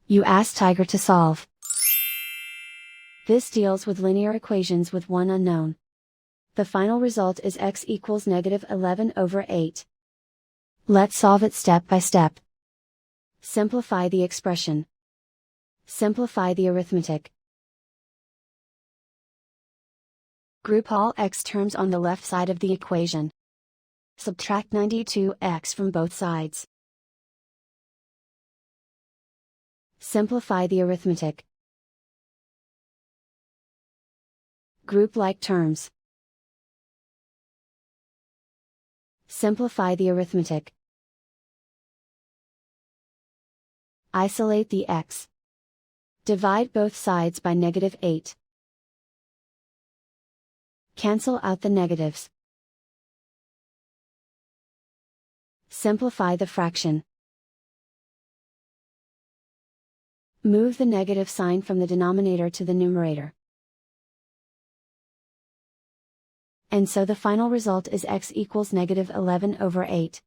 You ask Tiger to solve. This deals with linear equations with one unknown. The final result is x equals -11/8. Let's solve it step by step. Simplify the expression. Simplify the arithmetic. Group all x terms on the left side of the equation. Subtract 92x from both sides. Simplify the arithmetic. Group like terms. Simplify the arithmetic. Isolate the x. Divide both sides by -8. Cancel out the negatives. Simplify the fraction. Move the negative sign from the denominator to the numerator. And so the final result is x equals -11/8.